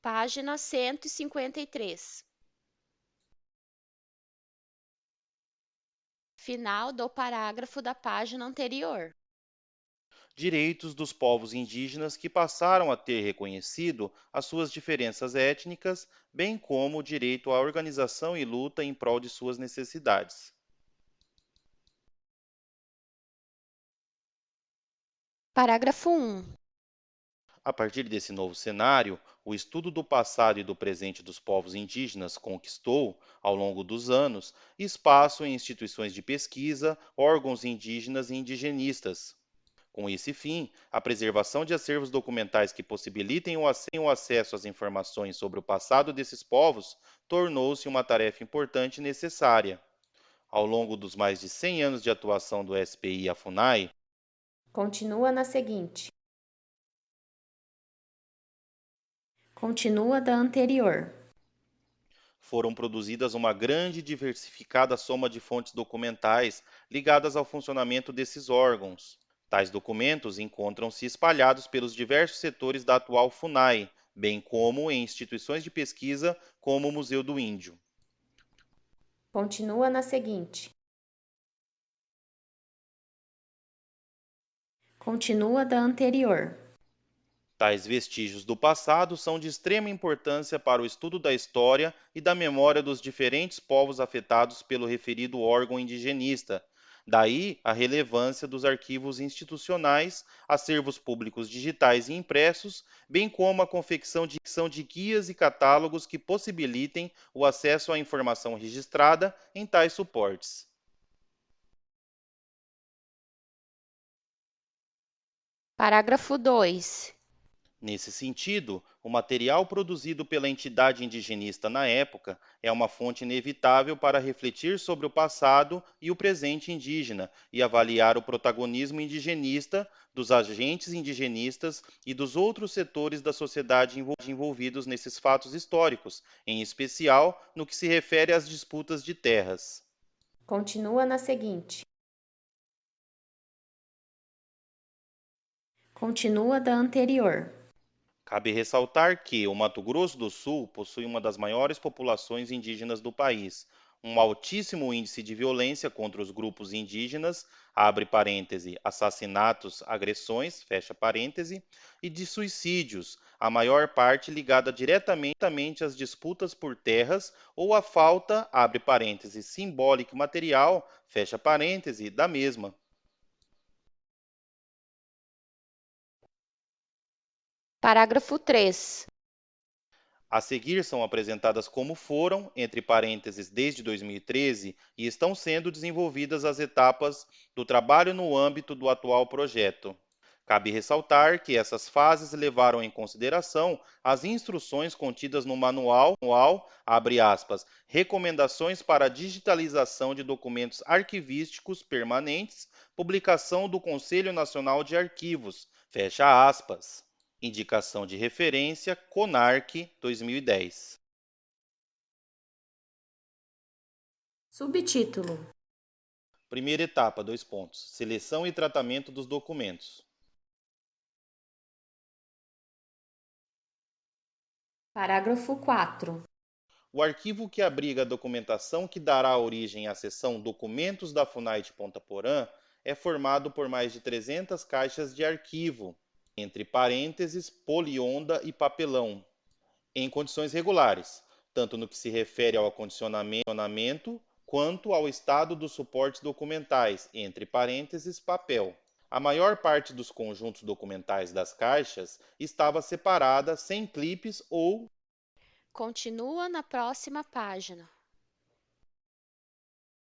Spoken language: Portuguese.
Página 153. Final do parágrafo da página anterior. Direitos dos povos indígenas que passaram a ter reconhecido as suas diferenças étnicas, bem como o direito à organização e luta em prol de suas necessidades. Parágrafo 1. A partir desse novo cenário, o estudo do passado e do presente dos povos indígenas conquistou, ao longo dos anos, espaço em instituições de pesquisa, órgãos indígenas e indigenistas. Com esse fim, a preservação de acervos documentais que possibilitem o acesso às informações sobre o passado desses povos tornou-se uma tarefa importante e necessária. Ao longo dos mais de 100 anos de atuação do SPI e a FUNAI, Continua na seguinte. Continua da anterior. foram produzidas uma grande e diversificada soma de fontes documentais ligadas ao funcionamento desses órgãos. Tais documentos encontram-se espalhados pelos diversos setores da atual FUNAI, bem como em instituições de pesquisa como o Museu do Índio. Continua na seguinte. Continua da anterior. Tais vestígios do passado são de extrema importância para o estudo da história e da memória dos diferentes povos afetados pelo referido órgão indigenista. Daí a relevância dos arquivos institucionais, acervos públicos digitais e impressos, bem como a confecção de guias e catálogos que possibilitem o acesso à informação registrada em tais suportes. Parágrafo 2. Nesse sentido, o material produzido pela entidade indigenista na época é uma fonte inevitável para refletir sobre o passado e o presente indígena e avaliar o protagonismo indigenista, dos agentes indigenistas e dos outros setores da sociedade envolvidos nesses fatos históricos, em especial no que se refere às disputas de terras. Continua na seguinte. Continua da anterior. Cabe ressaltar que o Mato Grosso do Sul possui uma das maiores populações indígenas do país, um altíssimo índice de violência contra os grupos indígenas, abre parêntese, assassinatos, agressões, fecha parêntese, e de suicídios, a maior parte ligada diretamente às disputas por terras ou à falta, abre parêntese, simbólica e material, fecha parêntese, da mesma. Parágrafo 3. A seguir são apresentadas como foram, entre parênteses, desde 2013, e estão sendo desenvolvidas as etapas do trabalho no âmbito do atual projeto. Cabe ressaltar que essas fases levaram em consideração as instruções contidas no manual, abre aspas, recomendações para a digitalização de documentos arquivísticos permanentes, publicação do Conselho Nacional de Arquivos, fecha aspas. Indicação de referência CONARC 2010. Subtítulo. Primeira etapa, dois pontos. Seleção e tratamento dos documentos. Parágrafo 4. O arquivo que abriga a documentação que dará origem à seção Documentos da FUNAI de Ponta Porã é formado por mais de 300 caixas de arquivo, entre parênteses, polionda e papelão, em condições regulares, tanto no que se refere ao acondicionamento quanto ao estado dos suportes documentais, entre parênteses, papel. A maior parte dos conjuntos documentais das caixas estava separada sem clipes ou Continua na próxima página.